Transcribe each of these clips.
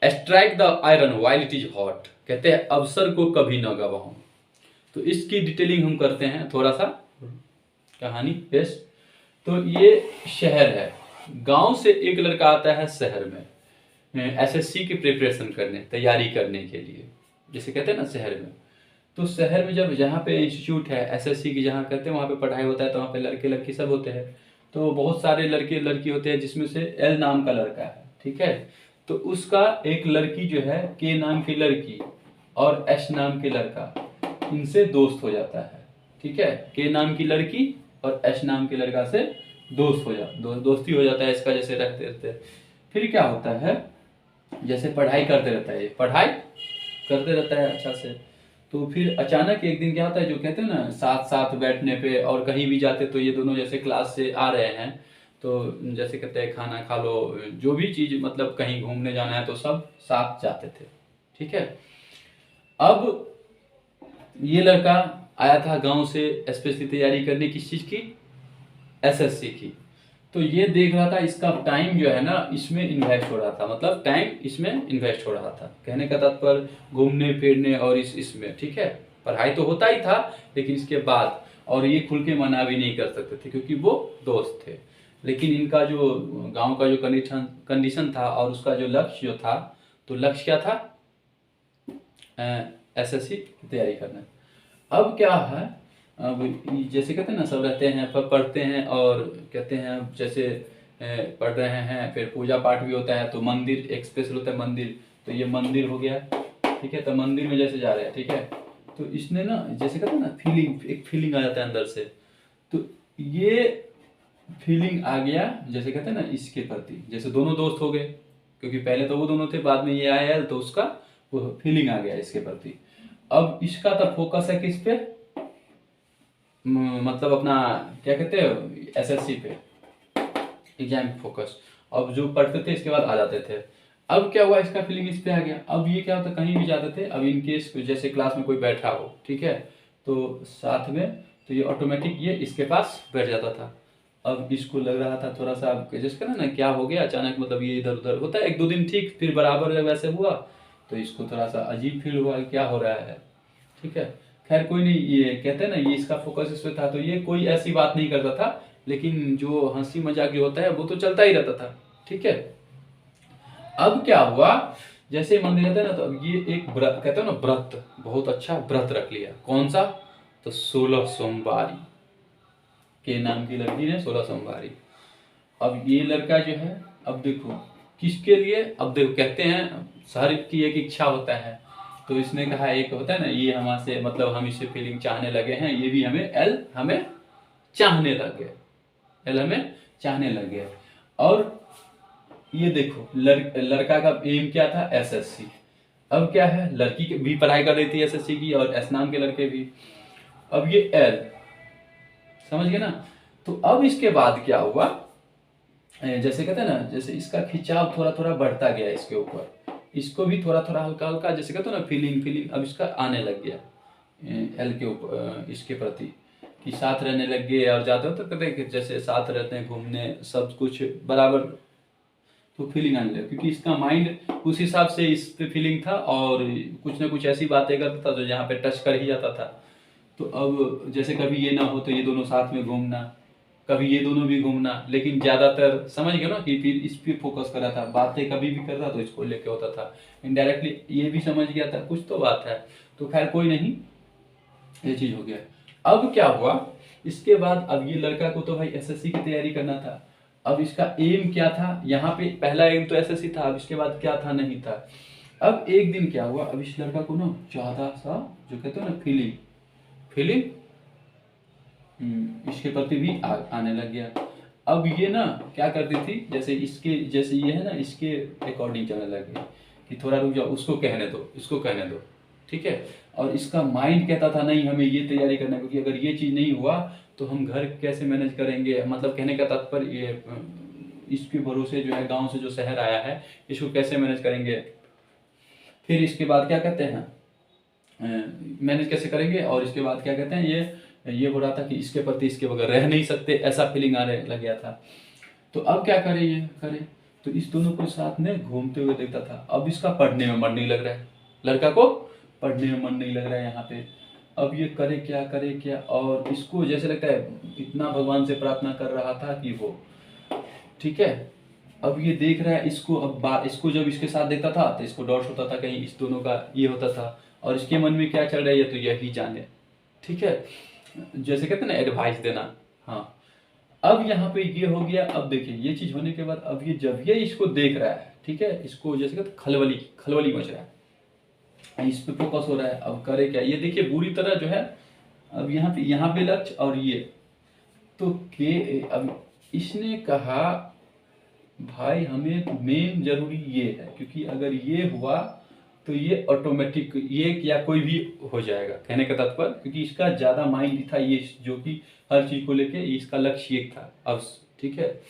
Strike the iron while it is hot, कहते हैं अवसर को कभी न गवाओ। तो इसकी डिटेलिंग हम करते हैं थोड़ा सा कहानी पेश। तो ये शहर है, गांव से एक लड़का आता है शहर में एसएससी की प्रिपरेशन करने, तैयारी करने के लिए, जैसे कहते हैं ना शहर में। तो शहर में जब जहाँ पे इंस्टीट्यूट है एसएससी की, जहाँ कहते हैं वहाँ पे पढ़ाई होता है, तो वहाँ पे लड़के लड़की सब होते हैं। तो बहुत सारे लड़के लड़की होते हैं, जिसमें से एल नाम का लड़का है, ठीक है। तो उसका एक लड़की जो है, के नाम की लड़की और एस नाम के लड़का, इनसे दोस्त हो जाता है, ठीक है। के नाम की लड़की और एस नाम के लड़का से दोस्ती हो जाता है इसका, जैसे रहते रहते। फिर क्या होता है, जैसे पढ़ाई करते रहता है, ये पढ़ाई करते रहता है अच्छा से। तो फिर अचानक एक दिन क्या होता है, जो कहते हैं ना साथ साथ बैठने पे और कहीं भी जाते, तो ये दोनों जैसे क्लास से आ रहे हैं, तो जैसे कहते हैं खाना खा लो, जो भी चीज़ मतलब कहीं घूमने जाना है तो सब साथ जाते थे, ठीक है। अब ये लड़का आया था गांव से स्पेशली तैयारी करने, किस चीज़ की, एसएससी की। तो ये देख रहा था इसका टाइम जो है ना इसमें इन्वेस्ट हो रहा था, मतलब टाइम इसमें इन्वेस्ट हो रहा था, कहने का तात्पर्य घूमने फिरने और इसमें, ठीक है। पढ़ाई तो होता ही था, लेकिन इसके बाद, और ये खुल के मना भी नहीं कर सकते थे क्योंकि वो दोस्त थे। लेकिन इनका जो गांव का जो कंडीशन था और उसका जो लक्ष्य जो था, तो लक्ष्य क्या था, एसएससी की तैयारी करना। अब क्या है, अब जैसे कहते हैं ना सब रहते हैं, पढ़ते हैं और कहते हैं जैसे पढ़ रहे हैं, फिर पूजा पाठ भी होता है, तो मंदिर एक स्पेशल होता है मंदिर। तो ये मंदिर हो गया, ठीक है। तो मंदिर में जैसे जा रहे हैं, ठीक है। तो इसने ना जैसे कहते हैं ना एक फीलिंग आ जाता है अंदर से। तो ये फीलिंग आ गया, जैसे कहते हैं ना इसके प्रति, जैसे दोनों दोस्त हो गए, क्योंकि पहले तो वो दोनों थे, बाद में ये आया, तो उसका वो फीलिंग आ गया इसके प्रति। अब इसका तो फोकस है किस पे, मतलब अपना क्या कहते हैं एसएससी पे, एग्जाम फोकस। अब जो पढ़ते थे इसके बाद आ जाते थे। अब क्या हुआ, इसका फीलिंग इस पे आ गया। अब ये क्या होता, कहीं भी जाते थे, अब इन केस जैसे क्लास में कोई बैठा हो, ठीक है, तो साथ में, तो ये ऑटोमेटिक ये इसके पास बैठ जाता था। अब इसको लग रहा था थोड़ा सा, जिसका ना क्या हो गया अचानक, मतलब ये इधर उधर होता है, एक दो दिन ठीक, फिर बराबर जब वैसे हुआ, तो इसको थोड़ा सा अजीब फील हुआ क्या हो रहा है, ठीक है। खैर कोई नहीं, ये कहते हैं ना ये इसका फोकस इस पे था, तो ये कोई ऐसी बात नहीं करता था, लेकिन जो हंसी मजाक जो होता है वो तो चलता ही रहता था, ठीक है। अब क्या हुआ, जैसे ही मंदिर रहता है ना, तो अब ये एक व्रत, कहते हैं ना व्रत, बहुत अच्छा व्रत रख लिया। कौन सा, तो 16 सोमवारी, के नाम की लड़की ने 16 सोमवारी। अब ये लड़का जो है, अब देखो किसके लिए, अब देखो कहते हैं हर की एक इच्छा होता है, तो इसने कहा, एक होता है ना ये हमसे, मतलब हम इससे फीलिंग चाहने लगे हैं, ये भी हमें चाहने लग गए, एल हमें चाहने लग गए। और ये देखो लड़का का एम क्या था, एसएससी। अब क्या है, लड़की भी पढ़ाई कर रही थी एसएससी की, और एस नाम के लड़के भी। अब ये एल, समझ गए ना। तो अब इसके बाद क्या हुआ, जैसे कहते हैं ना, जैसे इसका खिंचाव थोड़ा थोड़ा बढ़ता गया इसके ऊपर, इसको भी थोड़ा थोड़ा हल्का हल्का, जैसे कहते हैं ना फीलिंग अब इसका आने लग गया एल के ऊपर, इसके प्रति, कि साथ रहने लग गए। और जाते हो तो कहते हैं कि जैसे साथ रहते हैं, घूमने सब कुछ बराबर, तो फीलिंग आने लगी, क्योंकि इसका माइंड उस हिसाब से इस पे फीलिंग था, और कुछ ना कुछ ऐसी बातें करता था जो यहाँ पे टच कर ही जाता था। तो अब जैसे कभी ये ना हो तो ये दोनों साथ में घूमना, कभी ये दोनों भी घूमना, लेकिन ज़्यादातर समझ गए ना कि फिर इस पे फोकस कर रहा था, बातें कभी भी कर रहा तो इसको लेके होता था। इनडायरेक्टली ये भी समझ गया था कुछ तो बात है। तो खैर कोई नहीं, ये चीज़ हो गया। अब क्या हुआ, इसके बाद अब ये लड़का को तो भाई एसएससी की तैयारी करना था। अब इसका एम क्या था, यहाँ पे पहला एम तो एसएससी था, अब इसके बाद क्या था, नहीं था। अब एक दिन क्या हुआ, अब इस लड़का को ना ज़्यादा सा, जो कहते हैं ना फीलिंग फीलिंग इसके प्रति भी आने लग गया। अब ये ना क्या करती थी, जैसे इसके जैसे ये है ना, इसके अकॉर्डिंग चलने लग गई, कि थोड़ा रुक जाओ, उसको कहने दो, इसको कहने दो, ठीक है। और इसका माइंड कहता था नहीं हमें ये तैयारी करना है, क्योंकि अगर ये चीज़ नहीं हुआ तो हम घर कैसे मैनेज करेंगे, मतलब कहने का तात्पर्य ये इसके भरोसे जो है गांव से जो शहर आया है, इसको कैसे मैनेज करेंगे। फिर इसके बाद क्या कहते हैं, मैनेज कैसे करेंगे, और इसके बाद क्या कहते हैं, ये हो रहा था कि इसके प्रति इसके बगैर रह नहीं सकते, ऐसा फीलिंग आने लग गया था। तो अब क्या करें, ये करें, तो इस दोनों को साथ में घूमते हुए देखता था। अब इसका पढ़ने में मन नहीं लग रहा है, लड़का को पढ़ने में मन नहीं लग रहा है यहाँ पे। अब ये करे क्या, और इसको जैसे लगता है इतना भगवान से प्रार्थना कर रहा था कि वो, ठीक है। अब ये देख रहा है इसको, अब इसको जब इसके साथ देखता था तो इसको डाउट होता था कहीं इस दोनों का ये होता था, और इसके मन में क्या चल रहा है ये तो यही जाने, ठीक है। जैसे कहते हैं ना एडवाइस देना। हाँ, अब यहाँ पे ये हो गया। अब देखिए ये चीज होने के बाद अब ये जब ये इसको देख रहा है, ठीक है, इसको जैसे कहते खलबली खलबली मच रहा है, इस पे फोकस हो रहा है। अब करे क्या, ये देखिए बुरी तरह जो है, अब यहाँ पे लक्ष्य और ये तो के, अब इसने कहा भाई हमें मेन जरूरी ये है, क्योंकि अगर ये हुआ तो ये ऑटोमेटिक ये या कोई भी हो जाएगा, कहने का तात्पर्य, क्योंकि इसका ज्यादा माइंड था ये, जो कि हर चीज को लेके इसका लक्ष्य एक था अब, ठीक है।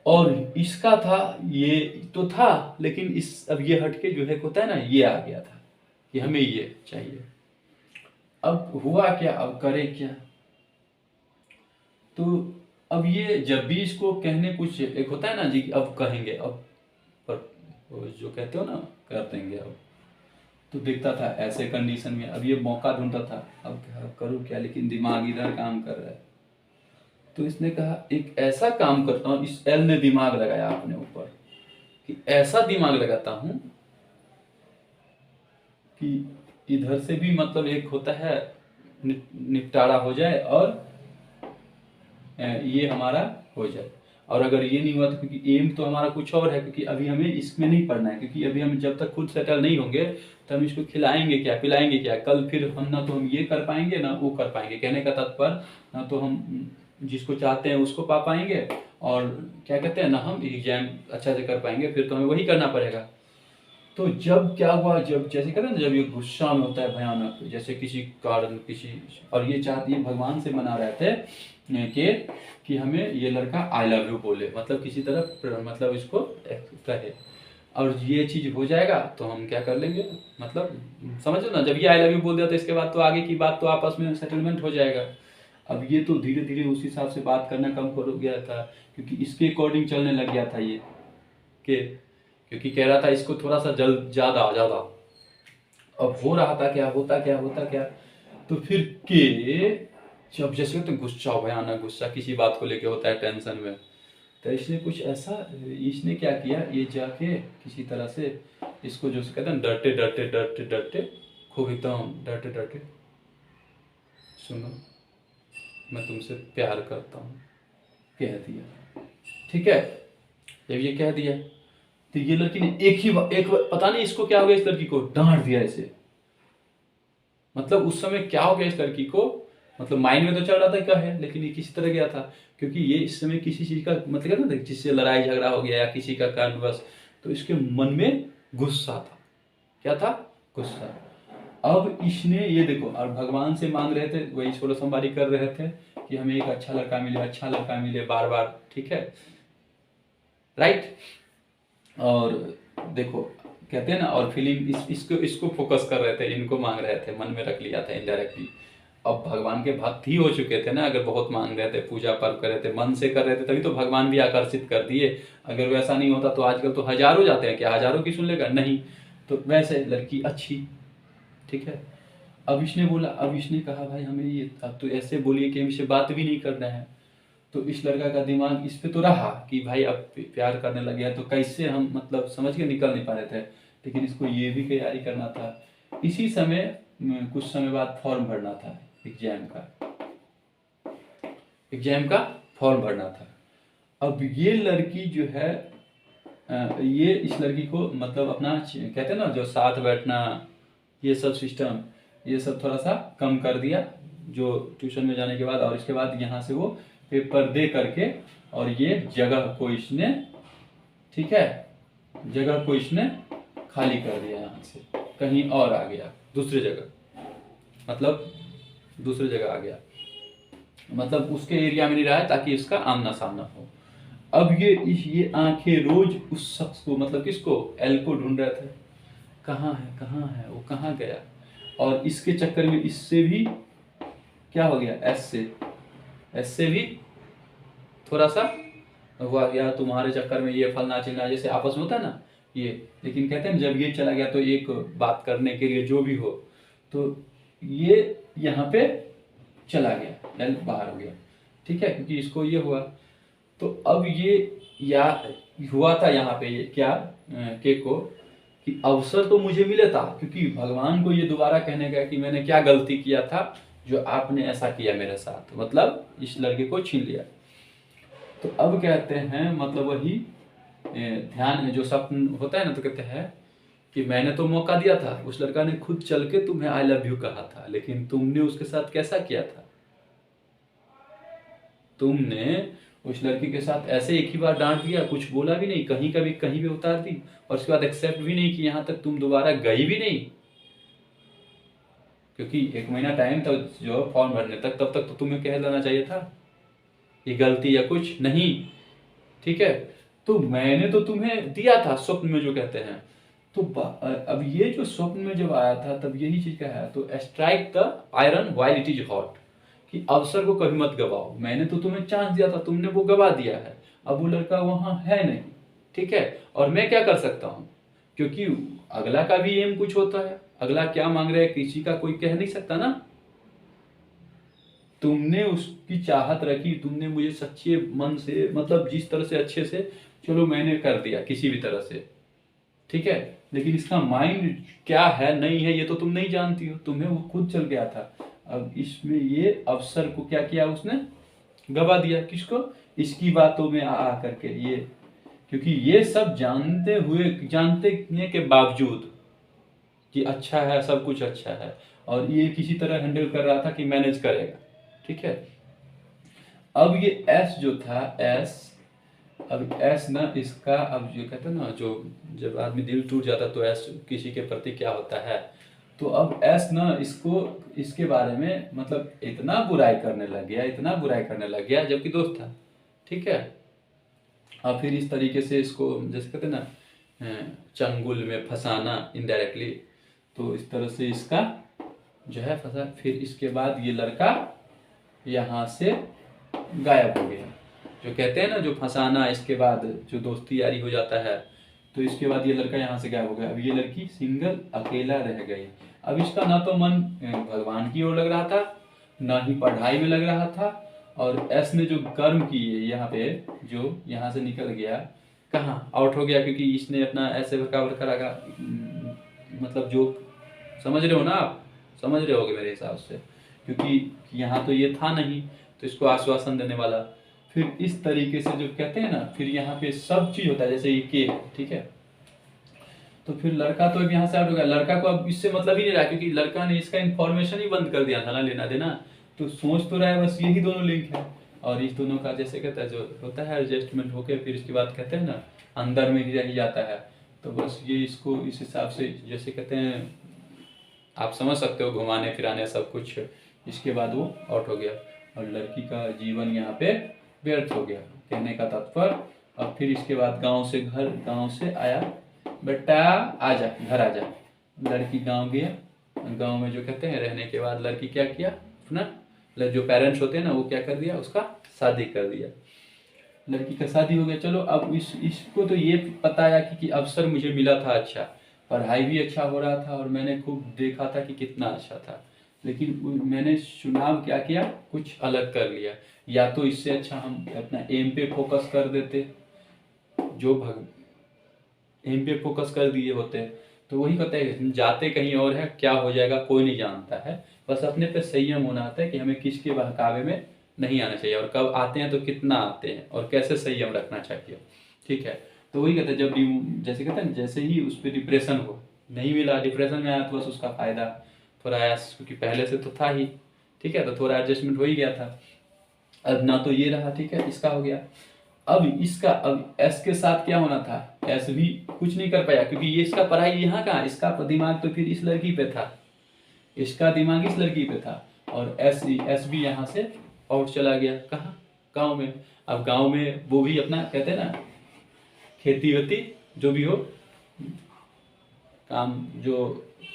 और इसका था ये तो था, लेकिन इस अब ये हटके जो है होता है ना, ये आ गया था कि हमें ये चाहिए। अब हुआ क्या, अब करे क्या, तो अब ये जब भी इसको कहने कुछ एक होता है ना जी, अब कहेंगे, अब पर जो कहते हो ना कर देंगे, अब तो दिखता था ऐसे कंडीशन में। अब ये मौका ढूंढता था, अब करूँ क्या, लेकिन दिमाग इधर काम कर रहा है। तो इसने कहा एक ऐसा काम करता हूँ, इस एल ने दिमाग लगाया अपने ऊपर कि ऐसा दिमाग लगाता हूँ कि इधर से भी मतलब एक होता है निपटारा हो जाए और ये हमारा हो जाए। और अगर ये नहीं हुआ तो, क्योंकि एम तो हमारा कुछ और है, क्योंकि अभी हमें इसमें नहीं पढ़ना है, क्योंकि अभी हम जब तक खुद सेटल नहीं होंगे तो हम इसको खिलाएंगे क्या, पिलाएंगे क्या, कल फिर हम ना तो हम ये कर पाएंगे ना वो कर पाएंगे। कहने का तात्पर्य, ना तो हम जिसको चाहते हैं उसको पा पाएंगे, और क्या कहते हैं ना हम एग्जाम अच्छा से कर पाएंगे, फिर तो हमें वही करना पड़ेगा। तो जब क्या हुआ, जब जैसे कहते हैं ना, जब ये गुस्सा में होता है भयानक, जैसे किसी कारण किसी, और ये चाहती है भगवान से मना रहे थे कि हमें ये लड़का आई लव यू बोले, मतलब किसी तरह मतलब इसको कहे, और ये चीज हो जाएगा तो हम क्या कर लेंगे, मतलब समझो ना, जब ये आई लव यू बोल दिया तो इसके बाद तो आगे की बात तो आपस में सेटलमेंट हो जाएगा। अब ये तो धीरे धीरे उस हिसाब से बात करना कम हो गया था, क्योंकि इसके अकॉर्डिंग चलने लग गया था ये, के क्योंकि कह रहा था इसको थोड़ा सा जल्द ज्यादा ज्यादा। अब हो रहा था क्या, होता क्या, तो फिर के जब जैसे होते गुस्सा, भयानक गुस्सा किसी बात को लेके होता है टेंशन में, तो इसने कुछ ऐसा, इसने क्या किया, ये जाके किसी तरह से इसको जो कहते हैं डरते डरते डरते डरते खूब एकदम डरते डरते, सुनो मैं तुमसे प्यार करता हूँ, कह दिया, ठीक है। जब ये कह दिया तो ये लड़की ने एक पता नहीं इसको क्या हो गया, इस लड़की को डांट दिया ऐसे। मतलब उस समय क्या हो गया इस लड़की को, मतलब माइंड में तो चल रहा था क्या है, लेकिन ये किसी तरह गया था, क्योंकि ये इस समय किसी चीज का मतलब ना, जिससे लड़ाई झगड़ा हो गया या किसी का कारणवश, तो इसके मन में गुस्सा था। क्या था, गुस्सा। अब इसने ये देखो, और भगवान से मांग रहे थे, वही 16 सोमवारी कर रहे थे कि हमें एक अच्छा लड़का मिले बार बार, ठीक है, राइट। और देखो कहते हैं ना, और फीलिंग इसको फोकस कर रहे थे, इनको मांग रहे थे, मन में रख लिया था इनडायरेक्टली। अब भगवान के भक्त ही हो चुके थे ना, अगर बहुत मांग रहे थे, पूजा पर्व कर रहे थे, मन से कर रहे थे, तभी तो भगवान भी आकर्षित कर दिए। अगर वैसा नहीं होता तो आजकल तो हजारों जाते हैं, क्या हजारों की सुन लेगा, नहीं। तो वैसे लड़की अच्छी, ठीक है। अब इसने बोला, अब इसने कहा भाई हमें ये, अब तो ऐसे बोलिए कि हम इससे बात भी नहीं करना है। तो इस लड़का का दिमाग इस पे तो रहा कि भाई अब प्यार करने लगे हैं तो कैसे हम मतलब समझ के निकल नहीं पा रहे थे, लेकिन इसको ये भी तैयारी करना था। इसी समय कुछ समय बाद फॉर्म भरना था एग्जाम का फॉर्म भरना था। अब ये लड़की जो है, ये इस लड़की को मतलब अपना कहते हैं ना जो साथ बैठना, ये सब सिस्टम, ये सब थोड़ा सा कम कर दिया जो ट्यूशन में जाने के बाद। और इसके बाद यहाँ से वो पेपर दे करके, और ये जगह को इसने, ठीक है, जगह को इसने खाली कर दिया, यहाँ से कहीं और आ गया, दूसरी जगह, मतलब दूसरी जगह आ गया, मतलब उसके एरिया में नहीं रहा है ताकि इसका आमना सामना हो। अब ये आंखें रोज उस शख्स को, मतलब किसको, एल को ढूंढ रहे थे, कहाँ है वो, कहाँ गया। और इसके चक्कर में इससे भी क्या हो गया, एस से भी थोड़ा सा हुआ या तुम्हारे चक्कर में ये फलना चिलना, जैसे आपस में होता है ना ये। लेकिन कहते हैं जब ये चला गया तो एक बात करने के लिए जो भी हो, तो ये यहाँ पे चला गया, एल बाहर हो गया, ठीक है, क्योंकि इसको ये हुआ। तो अब ये या हुआ था यहाँ पे ये क्या के को कि अवसर तो मुझे मिला था, क्योंकि भगवान को ये दोबारा कहने का कि मैंने क्या गलती किया था जो आपने ऐसा किया मेरे साथ, मतलब इस लड़के को छीन लिया। तो अब कहते हैं मतलब वही ध्यान में जो स्वप्न होता है ना, तो कहते हैं कि मैंने तो मौका दिया था, उस लड़का ने खुद चल के तुम्हें आई लव यू कहा था, लेकिन तुमने उसके साथ कैसा किया था? तुमने उस लड़की के साथ ऐसे एक ही बार डांट दिया, कुछ बोला भी नहीं, कहीं का भी कहीं भी उतार दी, और उसके बाद एक्सेप्ट भी नहीं कि यहाँ तक तुम दोबारा गई भी नहीं, क्योंकि 1 महीना टाइम था जो फॉर्म भरने तक, तब तक तो तुम्हें कह देना चाहिए था ये गलती या कुछ नहीं, ठीक है। तो मैंने तो तुम्हें दिया था स्वप्न में जो कहते हैं। तो अब ये जो स्वप्न में जब आया था तब यही चीज कहा है, तो strike the iron while it is hot, कि अवसर को कभी मत गवाओ। मैंने तो तुम्हें चांस दिया था, तुमने वो गवा दिया है, अब वो लड़का वहां है नहीं, ठीक है। और मैं क्या कर सकता हूँ, क्योंकि अगला का भी एम कुछ होता है, अगला क्या मांग रहा है किसी का कोई कह नहीं सकता ना। तुमने उसकी चाहत रखी, तुमने मुझे सच्चे मन से, मतलब जिस तरह से अच्छे से, चलो मैंने कर दिया किसी भी तरह से, ठीक है, लेकिन इसका माइंड क्या है नहीं है ये तो तुम नहीं जानती हो, तुम्हें वो खुद चल गया था। अब इसमें ये अवसर को क्या किया उसने, गवा दिया। किसको? इसकी बातों में आ करके ये, क्योंकि ये सब जानते हुए, जानते के बावजूद कि अच्छा है, सब कुछ अच्छा है, और ये किसी तरह हैंडल कर रहा था कि मैनेज करेगा, ठीक है। अब ये एस जो था, एस, अब एस ना इसका, अब जो कहते हैं ना, जो जब आदमी दिल टूट जाता तो एस किसी के प्रति क्या होता है, तो अब एस ना इसको, इसके बारे में मतलब इतना बुराई करने लग गया, इतना बुराई करने लग गया, जबकि दोस्त था, ठीक है। और फिर इस तरीके से इसको जैसे कहते हैं ना चंगुल में फंसाना इनडायरेक्टली, तो इस तरह से इसका जो है फंसा। फिर इसके बाद ये लड़का यहाँ से गायब हो गया, जो कहते हैं ना जो फंसाना, इसके बाद जो दोस्ती यारी हो जाता है, तो इसके बाद ये लड़का यहाँ से गायब हो गया। अब ये लड़की सिंगल अकेला रह गई। अब इसका ना तो मन भगवान की ओर लग रहा था, ना ही पढ़ाई में लग रहा था, और एस ने जो कर्म किए यहाँ पे, जो यहाँ से निकल गया, कहाँ आउट हो गया, क्योंकि इसने अपना ऐसे भड़का भड़का लगा, मतलब जो समझ रहे हो ना आप, समझ रहे होगे मेरे हिसाब से, क्योंकि यहाँ तो ये था नहीं, तो इसको आश्वासन देने वाला। फिर इस तरीके से जो कहते हैं ना, फिर यहाँ पे सब चीज होता है, जैसे ये के, ठीक है। तो फिर लड़का तो अब यहाँ से आउट हो गया, लड़का को अब इससे मतलब ही नहीं रहा, क्योंकि लड़का ने इसका इन्फॉर्मेशन ही बंद कर दिया था ना लेना देना, तो सोच तो रहा है बस यही दोनों लिंक है, और इस दोनों का जैसे कहता है जो होता है एडजस्टमेंट होके, फिर इसके बाद कहते हैं ना अंदर में ही रह जाता है। तो बस ये इसको इस हिसाब से जैसे कहते हैं, आप समझ सकते हो, घुमाने फिराने सब कुछ, इसके बाद वो आउट हो गया, और लड़की का जीवन यहाँ पे व्यर्थ हो गया, कहने का तात्पर्य। और फिर इसके बाद गांव से आया, बेटा आजा घर आजा, लड़की गांव गया, गांव में जो कहते हैं रहने के बाद लड़की क्या किया, अपना जो पेरेंट्स होते हैं ना वो क्या कर दिया, उसका शादी कर दिया, लड़की का शादी हो गया। चलो अब इसको तो ये पता है कि अवसर मुझे मिला था, अच्छा पढ़ाई भी अच्छा हो रहा था, और मैंने खूब देखा था कि कितना अच्छा था, लेकिन मैंने चुनाव क्या किया, कुछ अलग कर लिया। या तो इससे अच्छा हम अपना एम पे फोकस कर देते, जो एम पे फोकस कर दिए होते, तो वही कहते हैं जाते कहीं और है, क्या हो जाएगा कोई नहीं जानता है, बस अपने पे संयम होना आता है कि हमें किसके बहकावे में नहीं आना चाहिए, और कब आते हैं तो कितना आते हैं, और कैसे संयम रखना चाहिए, ठीक है। तो वही कहते हैं जब जैसे कहते हैं जैसे ही उस पर डिप्रेशन हो, नहीं मिला, डिप्रेशन में आया, तो बस उसका फायदा थोड़ा आया, क्योंकि पहले से तो था ही, ठीक है, तो थोड़ा एडजस्टमेंट हो ही गया था। अब ना तो ये रहा, ठीक है, इसका हो गया। अब इसका, अब एस के साथ क्या होना था, एस भी कुछ नहीं कर पाया, क्योंकि ये इसका पढ़ाई यहाँ का, इसका दिमाग तो फिर इस लड़की पे था, इसका दिमाग इस लड़की पे था, और एस भी यहाँ से आउट चला गया, कहाँ, गांव में। अब गांव में वो भी अपना कहते हैं ना खेती वेती जो भी हो काम, जो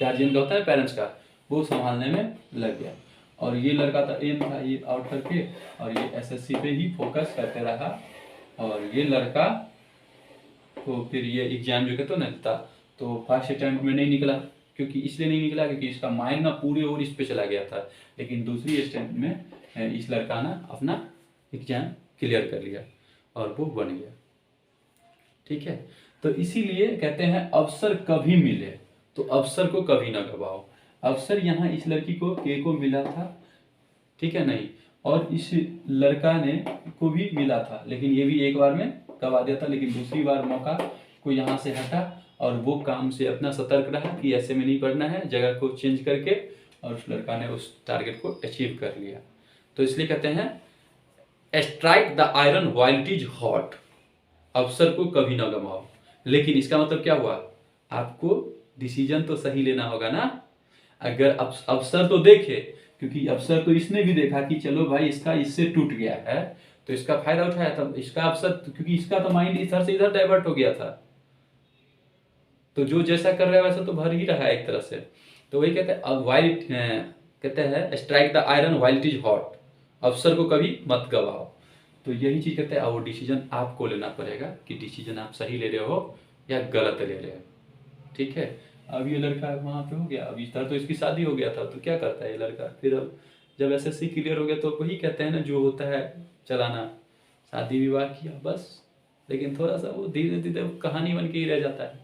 गार्जियन का होता है पेरेंट्स का, वो संभालने में लग गया। और ये लड़का था एम था, ये आउट करके, और ये एसएससी पे ही फोकस करते रहा, और ये लड़का को फिर ये एग्जाम जो कहते हो ना था, तो फर्स्ट अटैम्प्ट में नहीं निकला, क्योंकि इसलिए नहीं निकला क्योंकि इसका माइंड ना पूरी ओर इस पे चला गया था। लेकिन दूसरी अटैम्प्ट में इस लड़का ने अपना एग्जाम क्लियर कर लिया और वो बन गया। ठीक है, तो इसीलिए कहते हैं अवसर कभी मिले तो अवसर को कभी ना गवाओ। अवसर यहाँ इस लड़की को के को मिला था, ठीक है नहीं, और इस लड़का ने को भी मिला था, लेकिन ये भी एक बार में गवा दिया था। लेकिन दूसरी बार मौका को यहाँ से हटा और वो काम से अपना सतर्क रहा कि ऐसे में नहीं पढ़ना है, जगह को चेंज करके, और उस लड़का ने उस टारगेट को अचीव कर लिया। तो इसलिए कहते हैं strike the iron while it is hot, अवसर को कभी ना गवाओ। लेकिन इसका मतलब क्या हुआ, आपको डिसीजन तो सही लेना होगा ना। अगर अवसर तो देखे, क्योंकि अवसर तो इसने भी देखा कि चलो भाई इसका इससे टूट गया है तो इसका फायदा उठाया था, इसका अवसर, क्योंकि इसका तो माइंड इधर से इधर डाइवर्ट हो गया था, तो जो जैसा कर रहा है वैसा तो भर ही रहा है एक तरह से। तो वही कहते हैं अब वाइल कहते हैं strike the iron while it is hot, अवसर को कभी मत गवाओ। तो यही चीज कहते हैं, अब वो डिसीजन आपको लेना पड़ेगा कि डिसीजन आप सही ले रहे हो या गलत ले रहे हो। ठीक है, अब ये लड़का वहाँ पे हो गया, अब इस तरह तो इसकी शादी हो गया था, तो क्या करता है ये लड़का फिर, अब जब एसएससी क्लियर हो गया तो वही कहते हैं ना जो होता है चलाना, शादी विवाह किया बस। लेकिन थोड़ा सा वो धीरे धीरे कहानी बन के ही रह जाता है।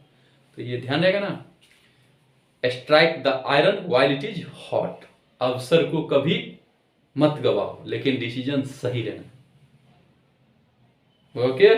तो ये ध्यान रहेगा ना, strike the iron while it is hot, अवसर को कभी मत गवाओ लेकिन डिसीजन सही लेना। ओके।